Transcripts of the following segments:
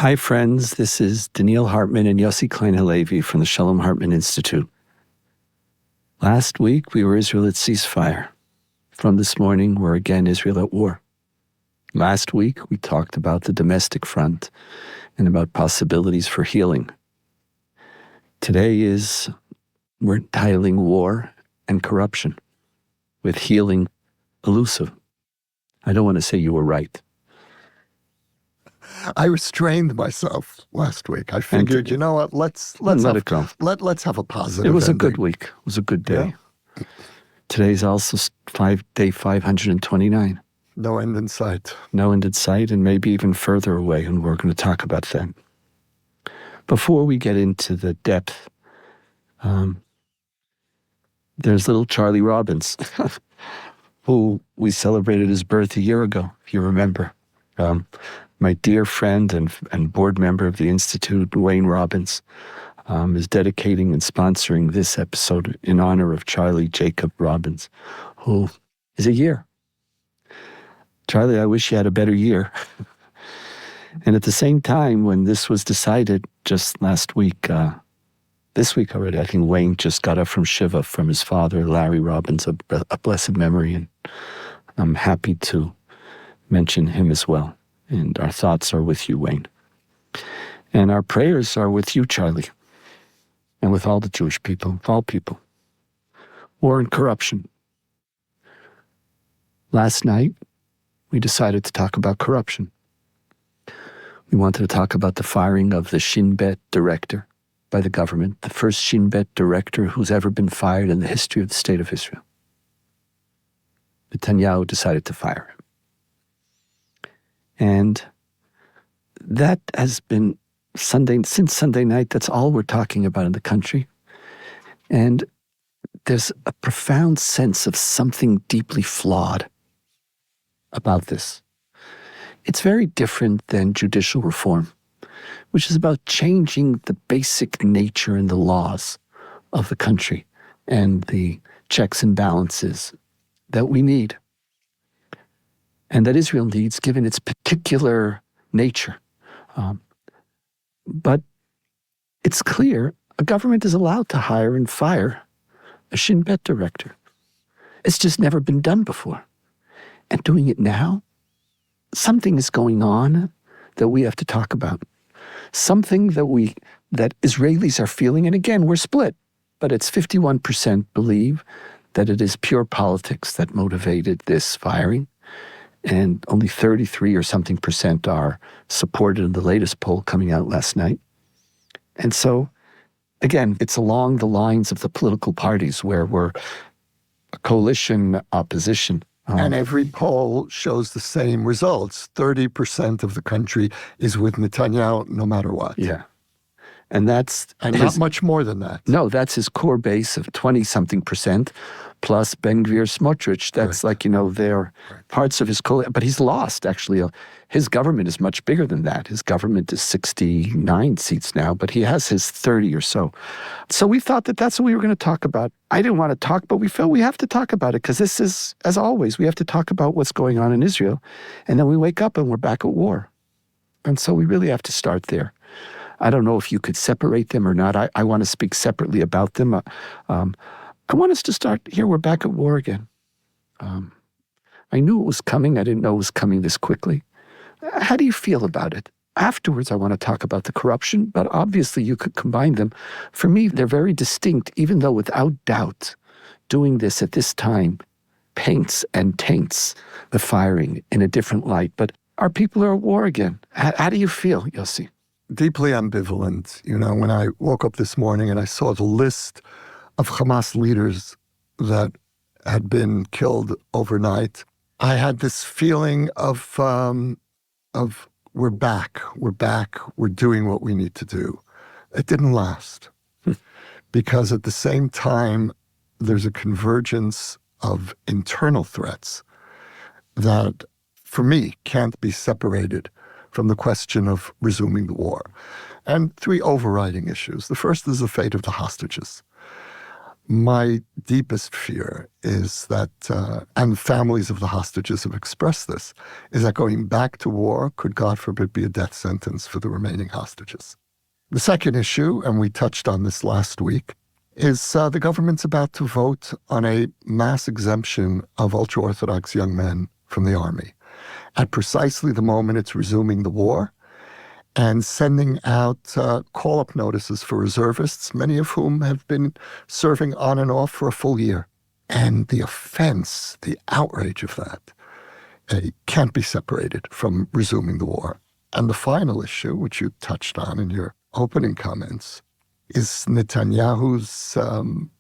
Hi, friends. This is Donniel Hartman and Yossi Klein Halevi from the Shalom Hartman Institute. Last week, we were Israel at ceasefire. From this morning, we're again Israel at war. Last week, we talked about the domestic front and about possibilities for healing. Today we're titling War and Corruption, with healing elusive. I don't want to say you were right. I restrained myself last week. I figured, you know what, let's let it go. Let's have a positive It was ending. a good week. It was a good day. Yeah. Today's also day 529. No end in sight. No end in sight, and maybe even further away, and we're going to talk about that. Before we get into the depth, there's little Charlie Robbins, who we celebrated his birth a year ago, if you remember. My dear friend and board member of the Institute, Wayne Robbins, is dedicating and sponsoring this episode in honor of Charlie Jacob Robbins, who is a year. Charlie, I wish you had a better year. And at the same time, when this was decided just last week, this week already, I think Wayne just got up from Shiva from his father, Larry Robbins, a blessed memory, and I'm happy to mention him as well. And our thoughts are with you, Wayne. And our prayers are with you, Charlie, and with all the Jewish people, with all people. War and corruption. Last night, we decided to talk about corruption. We wanted to talk about the firing of the Shin Bet director by the government, the first Shin Bet director who's ever been fired in the history of the state of Israel. Netanyahu decided to fire him. And that has been since Sunday night, that's all we're talking about in the country. And there's a profound sense of something deeply flawed about this. It's very different than judicial reform, which is about changing the basic nature and the laws of the country and the checks and balances that we need and that Israel needs, given its particular nature. But it's clear a government is allowed to hire and fire a Shin Bet director. It's just never been done before. And doing it now, something is going on that we have to talk about. Something that Israelis are feeling, and again, we're split, but it's 51% believe that it is pure politics that motivated this firing, and only 33 or something percent are supported in the latest poll coming out last night. And so, again, it's along the lines of the political parties where we're a coalition opposition. And every poll shows the same results. 30% of the country is with Netanyahu no matter what. Yeah. And not much more than that. No, that's his core base of 20-something percent, plus Ben Gvir Smotrich. That's right. They're parts of his coalition. But he's lost, actually. His government is much bigger than that. His government is 69 seats now, but he has his 30 or so. So we thought that that's what we were going to talk about. I didn't want to talk, but we felt we have to talk about it because this is, as always, we have to talk about what's going on in Israel. And then we wake up and we're back at war. And so we really have to start there. I don't know if you could separate them or not. I want to speak separately about them. I want us to start here. We're back at war again. I knew it was coming. I didn't know it was coming this quickly. How do you feel about it? Afterwards, I want to talk about the corruption, but obviously you could combine them. For me, they're very distinct, even though without doubt, doing this at this time paints and taints the firing in a different light. But our people are at war again. How do you feel, Yossi? Deeply ambivalent. When I woke up this morning and I saw the list of Hamas leaders that had been killed overnight, I had this feeling of we're back, we're doing what we need to do. It didn't last because at the same time, there's a convergence of internal threats that, for me, can't be separated from the question of resuming the war. And three overriding issues. The first is the fate of the hostages. My deepest fear is that, and families of the hostages have expressed this, is that going back to war could, God forbid, be a death sentence for the remaining hostages. The second issue, and we touched on this last week, is the government's about to vote on a mass exemption of ultra-Orthodox young men from the army at precisely the moment it's resuming the war and sending out call-up notices for reservists, many of whom have been serving on and off for a full year. And the offense, the outrage of that, can't be separated from resuming the war. And the final issue, which you touched on in your opening comments, is Netanyahu's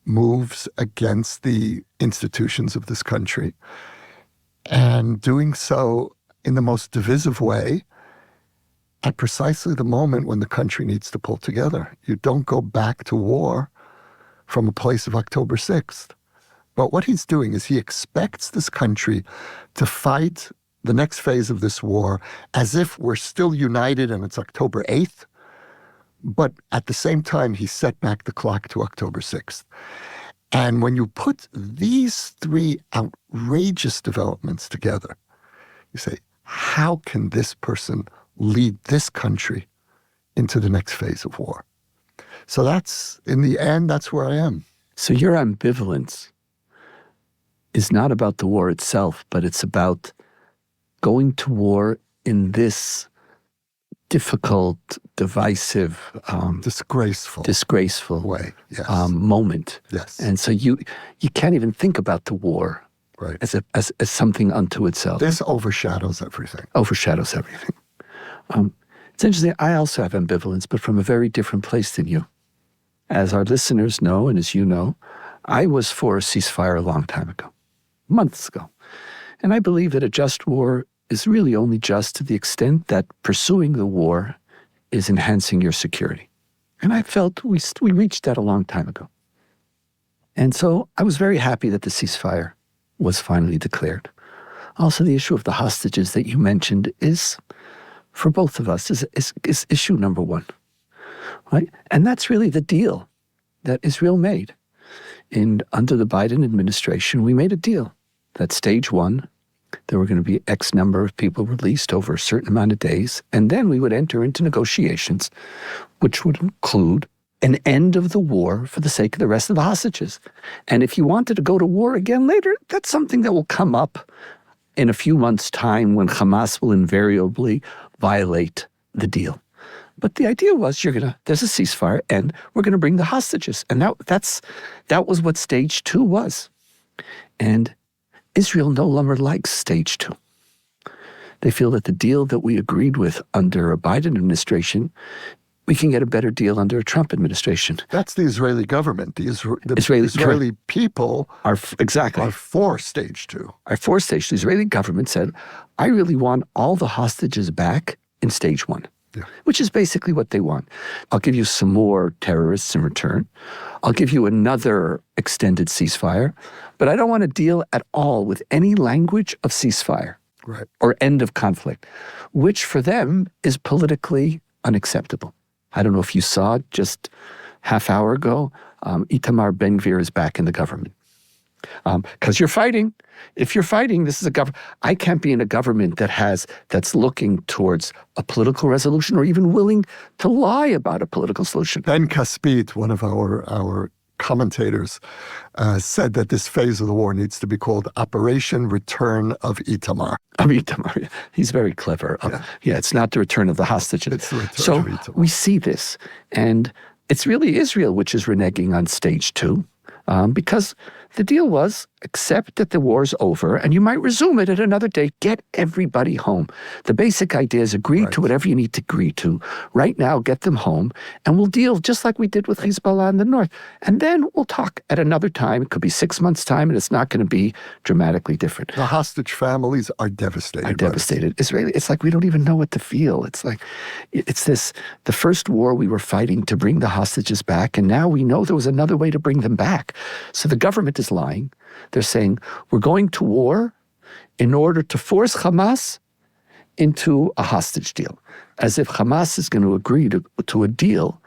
moves against the institutions of this country, and doing so in the most divisive way at precisely the moment when the country needs to pull together. You don't go back to war from a place of October 6th. But what he's doing is he expects this country to fight the next phase of this war as if we're still united and it's October 8th, but at the same time, he set back the clock to October 6th. And when you put these three outrageous developments together, you say, how can this person lead this country into the next phase of war? So that's, in the end, that's where I am. So your ambivalence is not about the war itself, but it's about going to war in this difficult, divisive, disgraceful way, yes. Moment. Yes. And so you can't even think about the war right. as something unto itself. This overshadows everything. Overshadows everything. It's interesting, I also have ambivalence, but from a very different place than you. As our listeners know, and as you know, I was for a ceasefire a long time ago, months ago. And I believe that a just war is really only just to the extent that pursuing the war is enhancing your security. And I felt we reached that a long time ago. And so I was very happy that the ceasefire was finally declared. Also, the issue of the hostages that you mentioned is, for both of us, is issue number one, right? And that's really the deal that Israel made. Under the Biden administration, we made a deal that stage one, there were going to be X number of people released over a certain amount of days, and then we would enter into negotiations, which would include an end of the war for the sake of the rest of the hostages. And if you wanted to go to war again later, that's something that will come up in a few months' time when Hamas will invariably violate the deal. But the idea was there's a ceasefire and we're going to bring the hostages. And that was what stage two was. And Israel no longer likes stage two. They feel that the deal that we agreed with under a Biden administration, we can get a better deal under a Trump administration. That's the Israeli government. The Israeli people are for stage two. Are for stage two. The Israeli government said, I really want all the hostages back in stage one. Yeah. Which is basically what they want. I'll give you some more terrorists in return. I'll give you another extended ceasefire, but I don't want to deal at all with any language of ceasefire or end of conflict, which for them is politically unacceptable. I don't know if you saw just half hour ago, Itamar Ben-Gvir is back in the government. Because you're fighting. If you're fighting, this is a government. I can't be in a government that's looking towards a political resolution or even willing to lie about a political solution. Ben Caspit, one of our commentators, said that this phase of the war needs to be called Operation Return of Itamar. Of Itamar. He's very clever. Yeah, it's not the return of the hostages. It's the return of Itamar. So we see this. And it's really Israel which is reneging on stage two. Because the deal was accept that the war's over and you might resume it at another day. Get everybody home. The basic idea is agree to whatever you need to agree to. Right now, get them home and we'll deal just like we did with Hezbollah in the north. And then we'll talk at another time. It could be 6 months' time and it's not going to be dramatically different. The hostage families are devastated. Israeli, it's like we don't even know what to feel. It's like, the first war we were fighting to bring the hostages back, and now we know there was another way to bring them back. So the government is lying. They're saying, we're going to war in order to force Hamas into a hostage deal, as if Hamas is going to agree to a deal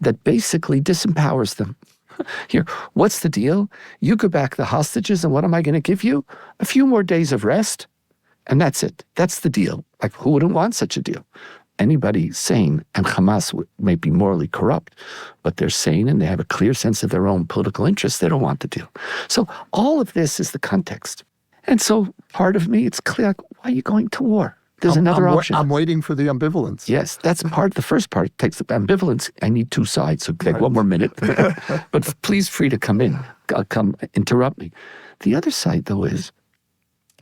that basically disempowers them. Here, what's the deal? You go back the hostages, and what am I going to give you? A few more days of rest, and that's it. That's the deal. Like, who wouldn't want such a deal? Anybody sane, and Hamas may be morally corrupt, but they're sane and they have a clear sense of their own political interests. They don't want the deal. So all of this is the context. And so part of me, it's clear, like, why are you going to war? There's another option. I'm waiting for the ambivalence. Yes, that's the first part takes the ambivalence. I need two sides, so take one more minute. But please free to come in, come interrupt me. The other side, though, is,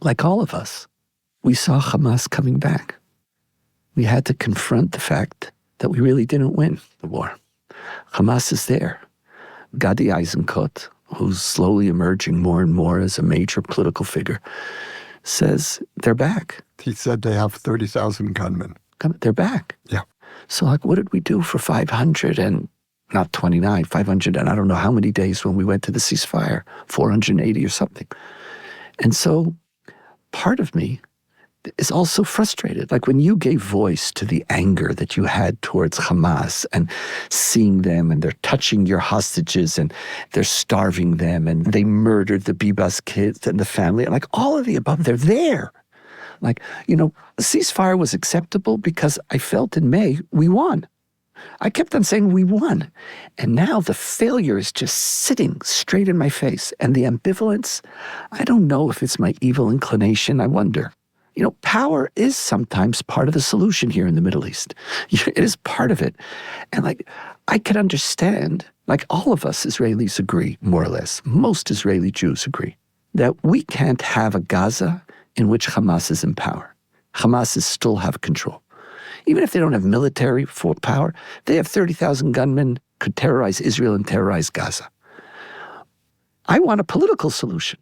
like all of us, we saw Hamas coming back. We had to confront the fact that we really didn't win the war. Hamas is there. Gadi Eisenkot, who's slowly emerging more and more as a major political figure, says they're back. He said they have 30,000 gunmen. They're back. Yeah. So, like, what did we do for 500 and not 29, 500 and I don't know how many days when we went to the ceasefire, 480 or something. And so part of me is also frustrated. Like when you gave voice to the anger that you had towards Hamas and seeing them and they're touching your hostages and they're starving them and they murdered the Bibas kids and the family, like all of the above, they're there. Like, you know, a ceasefire was acceptable because I felt in May we won. I kept on saying we won. And now the failure is just sitting straight in my face. And the ambivalence, I don't know if it's my evil inclination, I wonder. You know, power is sometimes part of the solution here in the Middle East. It is part of it. And like, I could understand, like all of us Israelis agree, more or less, most Israeli Jews agree, that we can't have a Gaza in which Hamas is in power. Hamas still have control. Even if they don't have military power, they have 30,000 gunmen, could terrorize Israel and terrorize Gaza. I want a political solution.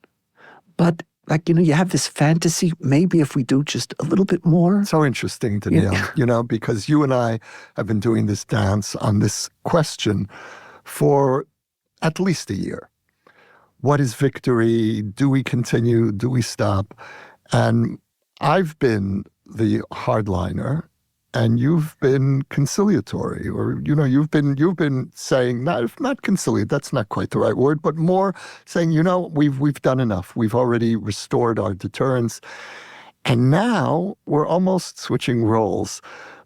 But like, you know, you have this fantasy, maybe if we do just a little bit more. So interesting, Donniel, you know, because you and I have been doing this dance on this question for at least a year. What is victory? Do we continue? Do we stop? And I've been the hardliner, and you've been conciliatory, or you know, you've been saying not conciliate. That's not quite the right word, but more saying, you know, we've done enough. We've already restored our deterrence, and now we're almost switching roles,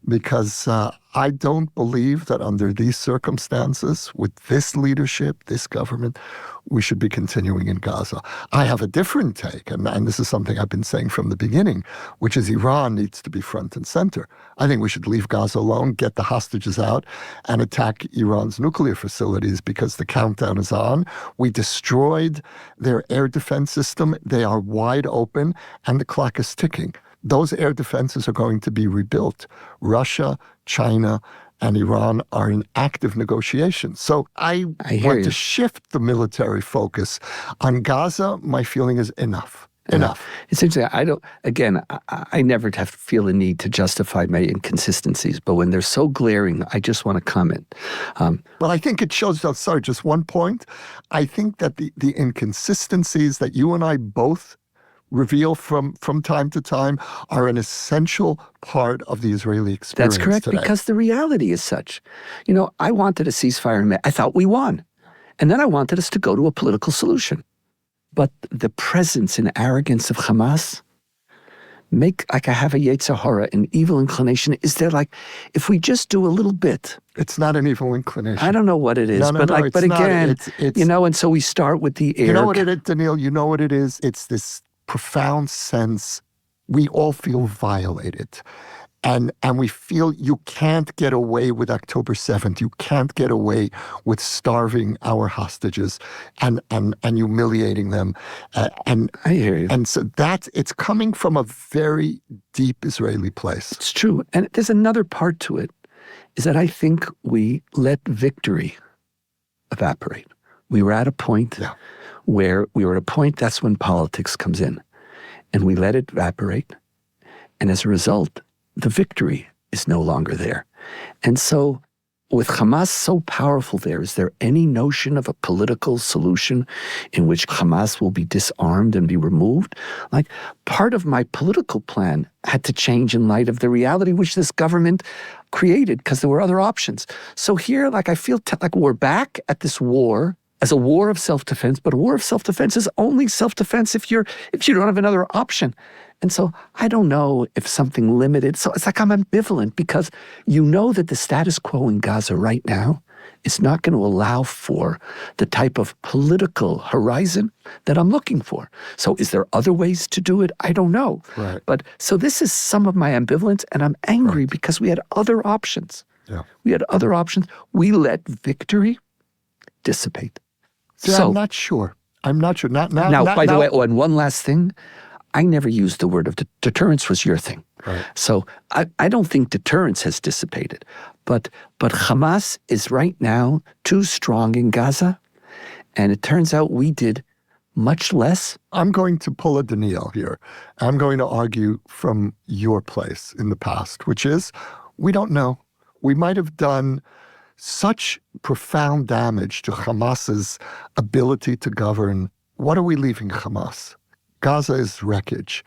because I don't believe that under these circumstances, with this leadership, this government, we should be continuing in Gaza. I have a different take, and this is something I've been saying from the beginning, which is Iran needs to be front and center. I think we should leave Gaza alone, get the hostages out, and attack Iran's nuclear facilities, because the countdown is on. We destroyed their air defense system. They are wide open, and the clock is ticking. Those air defenses are going to be rebuilt. Russia, China, and Iran are in active negotiations. So I want to shift the military focus. On Gaza, my feeling is enough. Enough. It's interesting. I never have to feel a need to justify my inconsistencies, but when they're so glaring, I just want to comment. Well, I think it shows, sorry, just one point. I think that the inconsistencies that you and I both reveal from time to time are an essential part of the Israeli experience. That's correct, today. Because the reality is such. You know, I wanted a ceasefire in May. I thought we won. And then I wanted us to go to a political solution. But the presence and arrogance of Hamas make, like I have a Yetzer Hara, an evil inclination. Is there like, if we just do a little bit. It's not an evil inclination. I don't know what it is, but again, you know, and so we start with the air. You know what it is, Donniel? You know what it is? It's this profound sense we all feel violated. And we feel you can't get away with October 7th. You can't get away with starving our hostages and humiliating them. And I hear you. And so it's coming from a very deep Israeli place. It's true. And there's another part to it, is that I think we let victory evaporate. We were at a point that's when politics comes in. And we let it evaporate. And as a result, the victory is no longer there. And so with Hamas so powerful there, is there any notion of a political solution in which Hamas will be disarmed and be removed? Like, part of my political plan had to change in light of the reality which this government created, because there were other options. So here, like, I feel like we're back at this war as a war of self-defense, but a war of self-defense is only self-defense if you don't have another option. And so I don't know if something limited. So it's like I'm ambivalent because you know that the status quo in Gaza right now is not going to allow for the type of political horizon that I'm looking for. So is there other ways to do it? I don't know. Right. But so this is some of my ambivalence, and I'm angry because we had other options. Yeah. We had other options. We let victory dissipate. See, So I'm not sure. now, by the way, and one last thing, I never used the word of deterrence was your thing. Right. So I don't think deterrence has dissipated. But Hamas is right now too strong in Gaza, and it turns out we did much less. I'm going to pull a Donniel here. I'm going to argue from your place in the past, which is we don't know. We might have done such profound damage to Hamas's ability to govern. What are we leaving Hamas? Gaza is wreckage.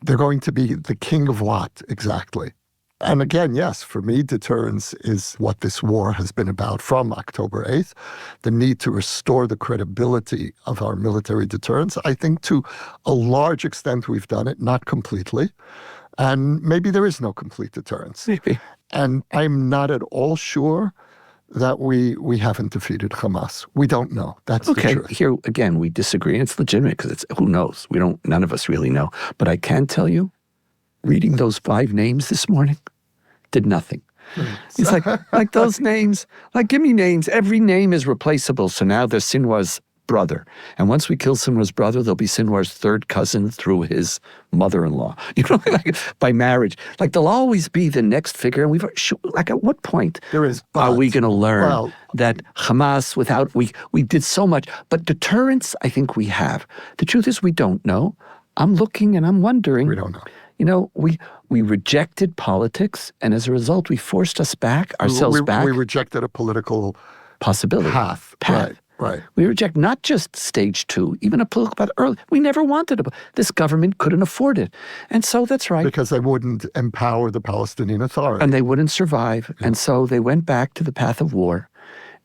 They're going to be the king of what exactly? And again, yes, for me, deterrence is what this war has been about from October 8th, the need to restore the credibility of our military deterrence. I think to a large extent we've done it, not completely. And maybe there is no complete deterrence. Maybe. And I'm not at all sure that we haven't defeated Hamas. We don't know. That's the Okay, truth. here again, we disagree, and it's legitimate because it's who knows? None of us really know. But I can tell you, reading those 5 names this morning did nothing. It's like those names, like give me names. Every name is replaceable. So now there's Sinwar's brother. And once we kill Sinwar's brother, there'll be Sinwar's third cousin through his mother-in-law. You know, like by marriage. Like there'll always be the next figure. And like at what point are we going to learn that Hamas we did so much, but deterrence I think we have. The truth is we don't know. I'm looking and I'm wondering. We don't know. You know, we rejected politics, and as a result, we forced ourselves back. We rejected a political possibility. Path. Right. We reject not just stage 2, even a political path early. We never wanted it. This government couldn't afford it. And so that's right. Because they wouldn't empower the Palestinian Authority. And they wouldn't survive. Yeah. And so they went back to the path of war.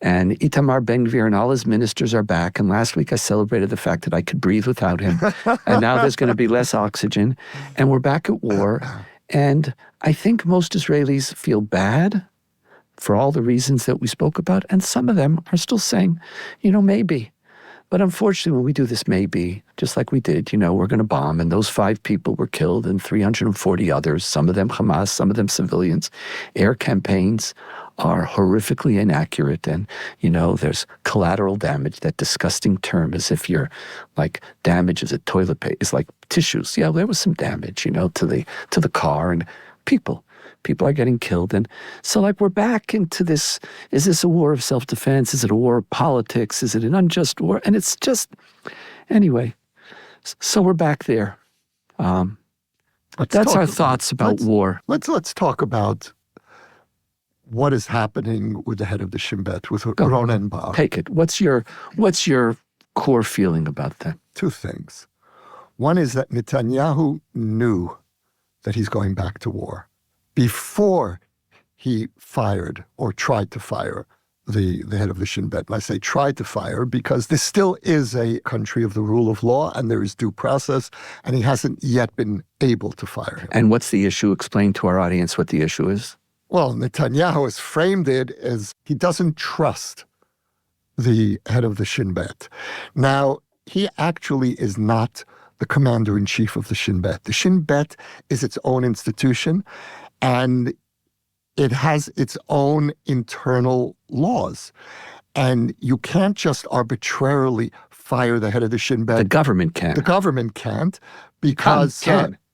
And Itamar Ben-Gvir and all his ministers are back. And last week I celebrated the fact that I could breathe without him. And now there's going to be less oxygen. And we're back at war. And I think most Israelis feel bad for all the reasons that we spoke about. And some of them are still saying, maybe. But unfortunately, when we do this maybe, just like we did, we're going to bomb. And those 5 people were killed and 340 others, some of them Hamas, some of them civilians. Air campaigns are horrifically inaccurate. And, there's collateral damage, that disgusting term, as if you're like damage is a toilet paper. It's like tissues. Yeah, there was some damage, to the car and people. People are getting killed. And so we're back into this, is this a war of self-defense? Is it a war of politics? Is it an unjust war? And it's just, anyway, so we're back there. That's our thoughts about war. Let's talk about what is happening with the head of the Shin Bet, with Ronen Bar. Take it. What's your core feeling about that? 2 things. One is that Netanyahu knew that he's going back to war before he fired or tried to fire the head of the Shin Bet. And I say tried to fire because this still is a country of the rule of law and there is due process, and he hasn't yet been able to fire him. And what's the issue? Explain to our audience what the issue is. Well, Netanyahu has framed it as he doesn't trust the head of the Shin Bet. Now, he actually is not the commander-in-chief of the Shin Bet. The Shin Bet is its own institution, and it has its own internal laws. And you can't just arbitrarily fire the head of the Shin Bet. The government can. The government can't because...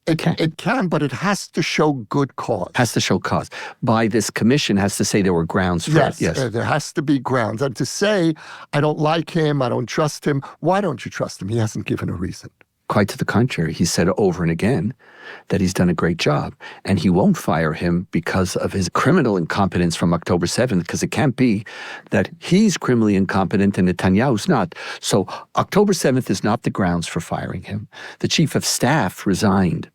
It can, but it has to show good cause. Has to show cause. By this commission has to say there were grounds for it. Yes. There has to be grounds. And to say, I don't like him, I don't trust him, why don't you trust him? He hasn't given a reason. Quite to the contrary. He said over and again that he's done a great job. And he won't fire him because of his criminal incompetence from October 7th, because it can't be that he's criminally incompetent and Netanyahu's not. So October 7th is not the grounds for firing him. The chief of staff resigned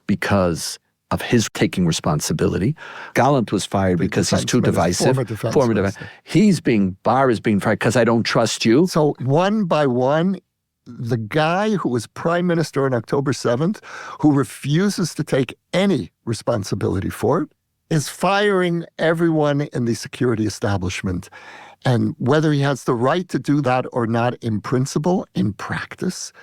because of his taking responsibility. Gallant was fired because he's too divisive. Former defense minister. Bar is being fired because I don't trust you. So one by one, the guy who was prime minister on October 7th, who refuses to take any responsibility for it, is firing everyone in the security establishment. And whether he has the right to do that or not in principle, in practice,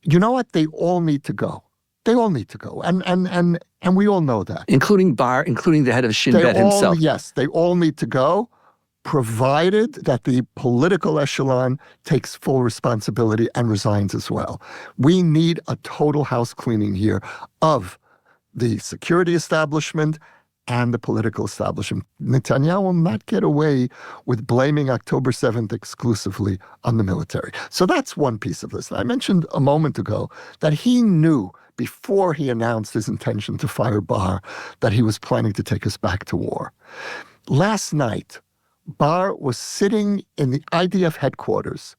you know what? They all need to go. They all need to go. And we all know that. Including Bar, including the head of Shin Bet himself. Yes, they all need to go, provided that the political echelon takes full responsibility and resigns as well. We need a total house cleaning here of the security establishment and the political establishment. Netanyahu will not get away with blaming October 7th exclusively on the military. So that's one piece of this. I mentioned a moment ago that he knew before he announced his intention to fire Bar that he was planning to take us back to war. Last night, Bar was sitting in the IDF headquarters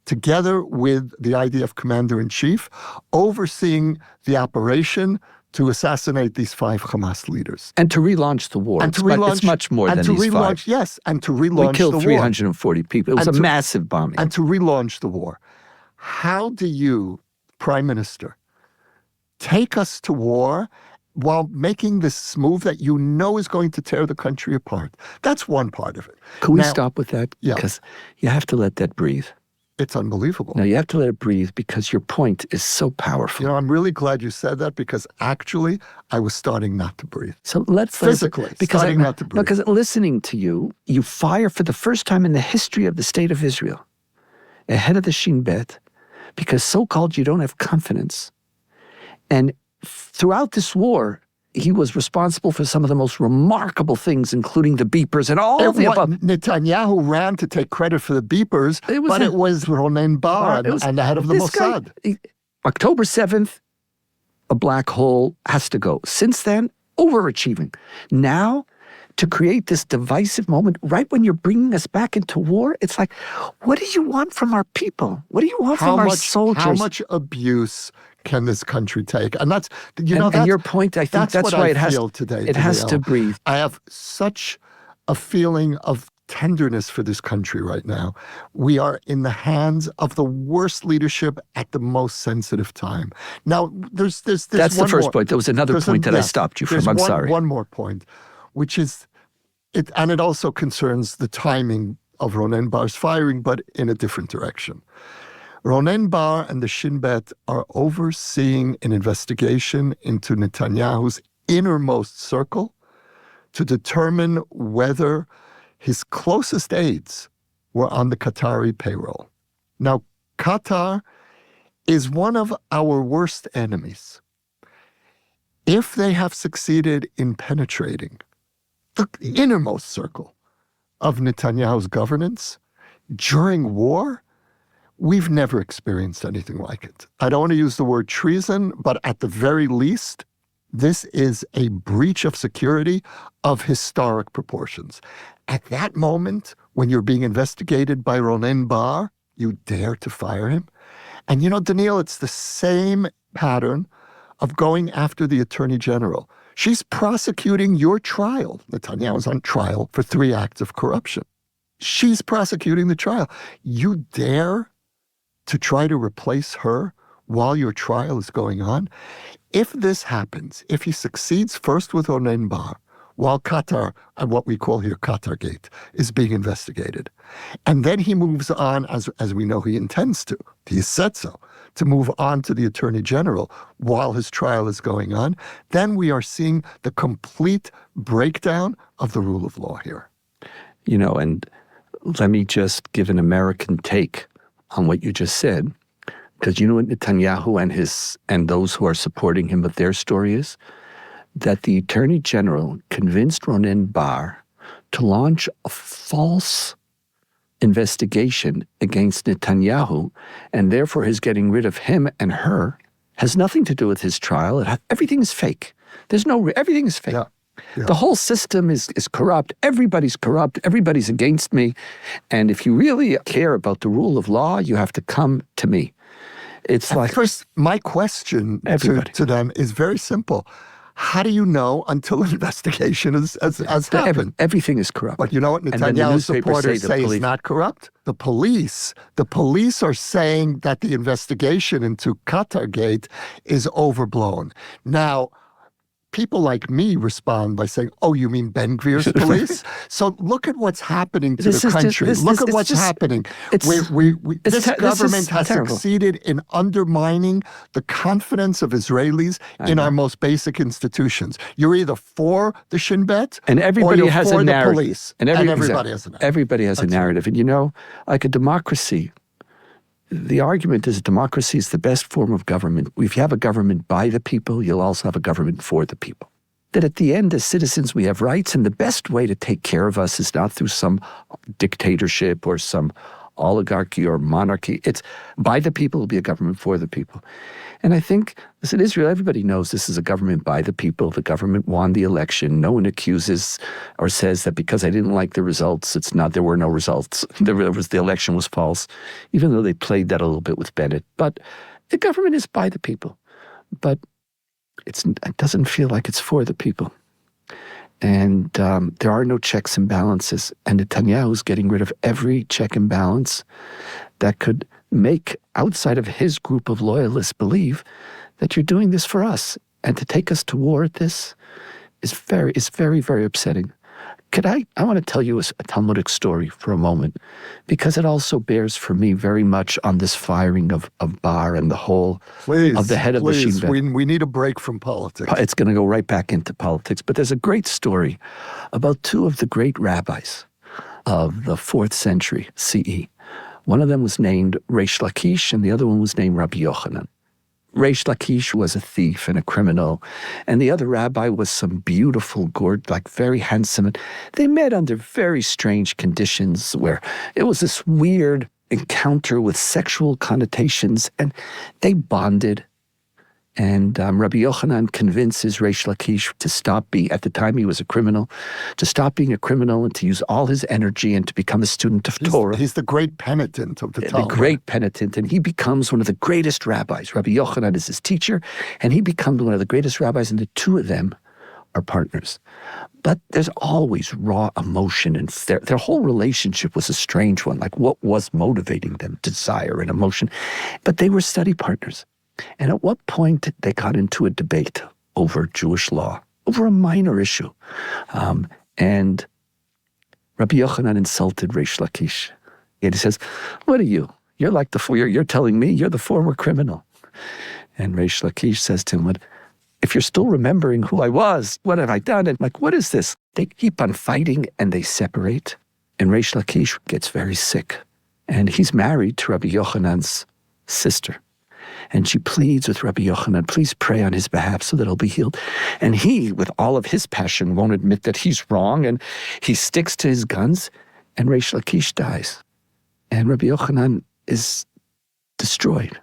together with the IDF commander-in-chief, overseeing the operation to assassinate these 5 Hamas leaders. And to relaunch the war. It's much more than these 5. Yes, and to relaunch the war. We killed 340 people. It was a massive bombing. And to relaunch the war. How do you, Prime Minister, take us to war while making this move that you know is going to tear the country apart? That's one part of it. Could we stop with that? Yeah. Because you have to let that breathe. It's unbelievable. No, you have to let it breathe because your point is so powerful. You know, I'm really glad you said that because actually I was starting not to breathe. So let's physically starting not to breathe. Because listening to you, you fire for the first time in the history of the state of Israel ahead of the Shin Bet because so-called you don't have confidence. And throughout this war, he was responsible for some of the most remarkable things, including the beepers and all the above. Netanyahu ran to take credit for the beepers, it was Ronen Bar and the head of the Mossad. October 7th, a black hole has to go. Since then, overachieving. Now, to create this divisive moment, right when you're bringing us back into war, it's like, what do you want from our people? What do you want from our soldiers? How much abuse can this country take? And that's, and your point, I think that's why it has to breathe. I have such a feeling of tenderness for this country right now. We are in the hands of the worst leadership at the most sensitive time. Now, there's that's the first point. There was another point that I stopped you from. I'm sorry. One more point, which is, it also concerns the timing of Ronen Bar's firing, but in a different direction. Ronen Bar and the Shin Bet are overseeing an investigation into Netanyahu's innermost circle to determine whether his closest aides were on the Qatari payroll. Now, Qatar is one of our worst enemies. If they have succeeded in penetrating the innermost circle of Netanyahu's governance during war, we've never experienced anything like it. I don't want to use the word treason, but at the very least, this is a breach of security of historic proportions. At that moment, when you're being investigated by Ronen Bar, you dare to fire him? And you know, Donniel, it's the same pattern of going after the Attorney General. She's prosecuting your trial. Netanyahu's on trial for 3 acts of corruption. She's prosecuting the trial. You dare to try to replace her while your trial is going on? If this happens, if he succeeds first with Ronen Bar, while Qatar, and what we call here Qatargate, is being investigated, and then he moves on, as we know he intends to, he said so, to move on to the Attorney General while his trial is going on, then we are seeing the complete breakdown of the rule of law here. You know, and let me just give an American take on what you just said, because you know what Netanyahu and those who are supporting him, what their story is? That the Attorney General convinced Ronen Bar to launch a false investigation against Netanyahu, and therefore his getting rid of him and her has nothing to do with his trial. Everything is fake. Everything is fake. Yeah. Yeah. The whole system is corrupt. Everybody's corrupt. Everybody's against me. And if you really care about the rule of law, you have to come to me. It's like... First, my question to them is very simple. how do you know until an investigation has happened? Everything is corrupt. But you know what And then the Netanyahu newspapers supporters say police- is not corrupt? The police are saying that the investigation into Qatargate is overblown. Now, people like me respond by saying, oh, you mean Ben Gvir's police? So look at what's happening to the country. Look at what's happening. This government has succeeded in undermining the confidence of Israelis in our most basic institutions. You're either for the Shin Bet and everybody or you're has for a the narrative. police. And everybody has a narrative. Everybody has a narrative. And you know, like a democracy, the argument is democracy is the best form of government. If you have a government by the people, you'll also have a government for the people. That at the end, as citizens, we have rights, and the best way to take care of us is not through some dictatorship or some oligarchy or monarchy. It's by the people, it'll be a government for the people. And I think, listen, Israel, everybody knows this is a government by the people. The government won the election. No one accuses or says that because I didn't like the results, it's not, there were no results. The election was false, even though they played that a little bit with Bennett. But the government is by the people. But it doesn't feel like it's for the people. And there are no checks and balances. And Netanyahu is getting rid of every check and balance that could make outside of his group of loyalists believe that you're doing this for us. And to take us to war at this is very, very upsetting. I want to tell you a Talmudic story for a moment, because it also bears for me very much on this firing of Bar and the whole of the head of the Shin Bet. We need a break from politics. It's going to go right back into politics. But there's a great story about two of the great rabbis of the 4th century CE. One of them was named Reish Lakish, and the other one was named Rabbi Yochanan. Reish Lakish was a thief and a criminal, and the other rabbi was some beautiful, very handsome. And they met under very strange conditions where it was this weird encounter with sexual connotations, and they bonded. And Rabbi Yochanan convinces Reish Lakish to stop being, at the time he was a criminal, to stop being a criminal and to use all his energy and to become a student of Torah. He's the great penitent of the Talmud. The great penitent, and he becomes one of the greatest rabbis. Rabbi Yochanan is his teacher, and he becomes one of the greatest rabbis, and the two of them are partners. But there's always raw emotion, and their whole relationship was a strange one, like what was motivating them, desire and emotion. But they were study partners. And at what point they got into a debate over Jewish law, over a minor issue. And Rabbi Yochanan insulted Reish Lakish. And he says, what are you? You're like you're telling me you're the former criminal. And Reish Lakish says to him, if you're still remembering who I was, what have I done? And what is this? They keep on fighting and they separate. And Reish Lakish gets very sick. And he's married to Rabbi Yochanan's sister. And she pleads with Rabbi Yochanan, please pray on his behalf so that he'll be healed. And he, with all of his passion, won't admit that he's wrong, and he sticks to his guns, and Reish Lakish dies. And Rabbi Yochanan is destroyed.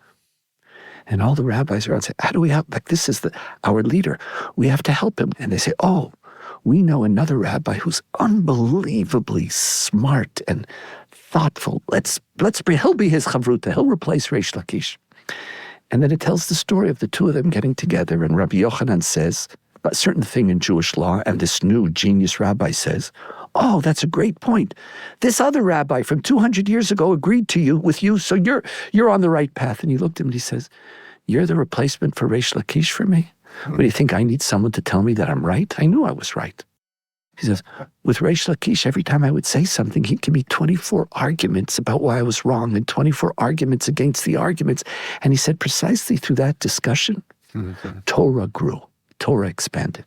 And all the rabbis around say, how do we help? This is our leader. We have to help him. And they say, oh, we know another rabbi who's unbelievably smart and thoughtful. He'll be his chavruta. He'll replace Reish Lakish. And then it tells the story of the two of them getting together, and Rabbi Yochanan says a certain thing in Jewish law, and this new genius rabbi says, oh, that's a great point. This other rabbi from 200 years ago agreed with you, so you're on the right path. And he looked at him and he says, you're the replacement for Reish Lakish for me? What do you think, I need someone to tell me that I'm right? I knew I was right. He says, with Reish Lakish, every time I would say something, he'd give me 24 arguments about why I was wrong and 24 arguments against the arguments. And he said, precisely through that discussion, Torah grew, Torah expanded.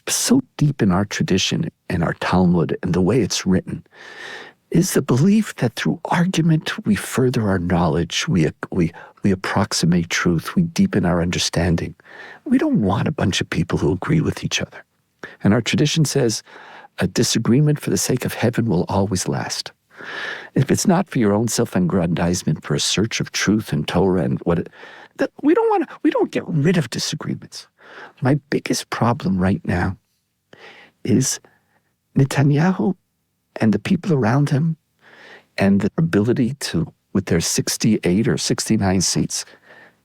So deep in our tradition and our Talmud and the way it's written is the belief that through argument we further our knowledge, we approximate truth, we deepen our understanding. We don't want a bunch of people who agree with each other. And our tradition says a disagreement for the sake of heaven will always last. If it's not for your own self-aggrandizement, for a search of truth and Torah and we don't get rid of disagreements. My biggest problem right now is Netanyahu and the people around him and the ability to, with their 68 or 69 seats,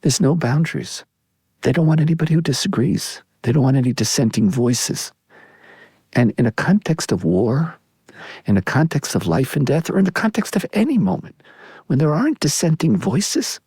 there's no boundaries. They don't want anybody who disagrees. They don't want any dissenting voices. And in a context of war, in a context of life and death, or in the context of any moment, when there aren't dissenting voices,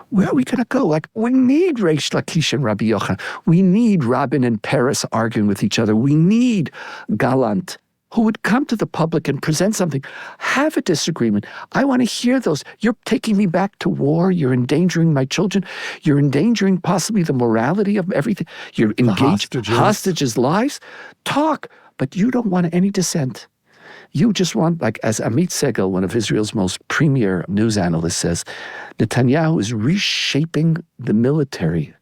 where are we going to go? Like, we need Reish Lakish and Rabbi Yochanan. We need Rabin and Peres arguing with each other. We need Gallant, who would come to the public and present something, have a disagreement. I want to hear those. You're taking me back to war. You're endangering my children. You're endangering possibly the morality of everything. You're engaged hostages' lives. Talk, but you don't want any dissent. You just want, like as Amit Segal, one of Israel's most premier news analysts, says, Netanyahu is reshaping the military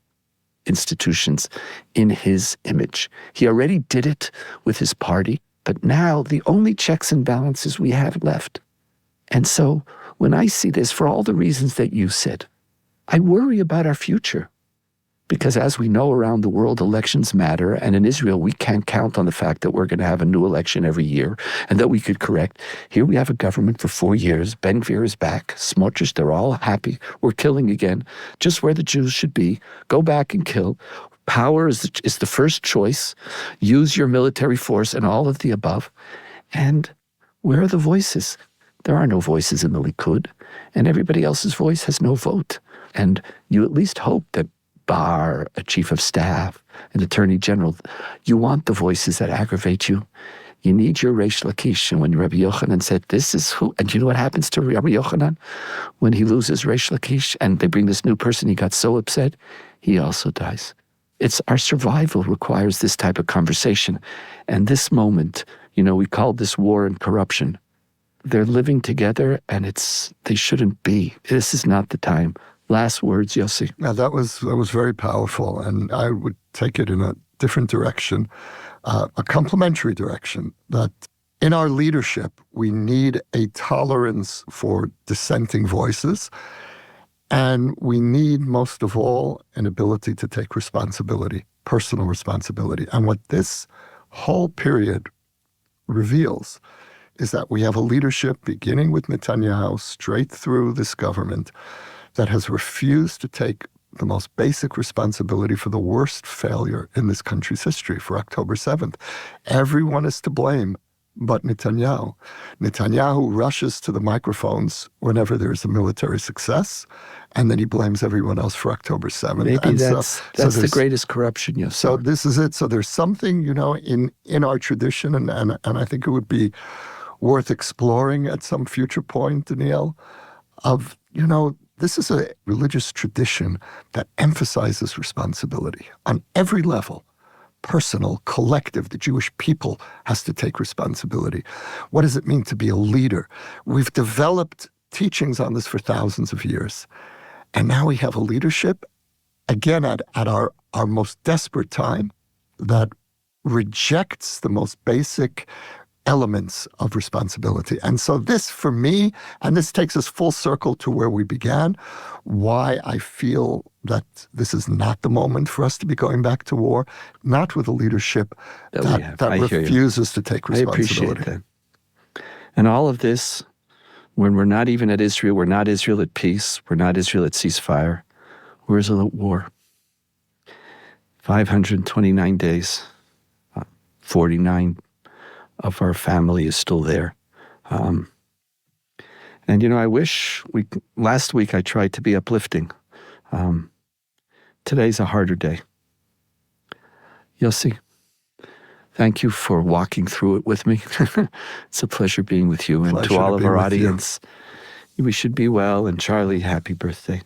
institutions in his image. He already did it with his party, but now the only checks and balances we have left. And so when I see this, for all the reasons that you said, I worry about our future. Because as we know around the world, elections matter. And in Israel, we can't count on the fact that we're going to have a new election every year and that we could correct. Here we have a government for 4 years. Ben Gvir is back. Smotrich, they're all happy. We're killing again, just where the Jews should be. Go back and kill. Power is the first choice. Use your military force and all of the above. And where are the voices? There are no voices in the Likud. And everybody else's voice has no vote. And you at least hope that Bar, a chief of staff, an attorney general, you want the voices that aggravate you. You need your Reish Lakish. And when Rabbi Yochanan said, this is who, and you know what happens to Rabbi Yochanan when he loses Reish Lakish and they bring this new person, he got so upset, he also dies. It's our survival requires this type of conversation. And this moment, we called this war and corruption. They're living together and they shouldn't be. This is not the time. Last words, Yossi. Now, that was very powerful, and I would take it in a different direction, a complementary direction, that in our leadership, we need a tolerance for dissenting voices, and we need, most of all, an ability to take responsibility, personal responsibility. And what this whole period reveals is that we have a leadership, beginning with Netanyahu, straight through this government, that has refused to take the most basic responsibility for the worst failure in this country's history, for October 7th. Everyone is to blame but Netanyahu. Netanyahu rushes to the microphones whenever there's a military success, and then he blames everyone else for October 7th. Maybe and that's the greatest corruption you've So seen. this is it. So there's something, in our tradition, and I think it would be worth exploring at some future point, Donniel, of, this is a religious tradition that emphasizes responsibility on every level. Personal, collective, the Jewish people has to take responsibility. What does it mean to be a leader? We've developed teachings on this for thousands of years. And now we have a leadership, again, at our most desperate time, that rejects the most basic elements of responsibility. And so this, for me, and this takes us full circle to where we began, why I feel that this is not the moment for us to be going back to war, not with a leadership that refuses to take responsibility. I appreciate that. And all of this, when we're not even at Israel, we're not Israel at peace, we're not Israel at ceasefire, we're Israel at war. 529 days, 49 of our family is still there. And, I wish last week I tried to be uplifting. Today's a harder day. Yossi, thank you for walking through it with me. It's a pleasure being with you. And to all of our audience, we should be well. And Charlie, happy birthday.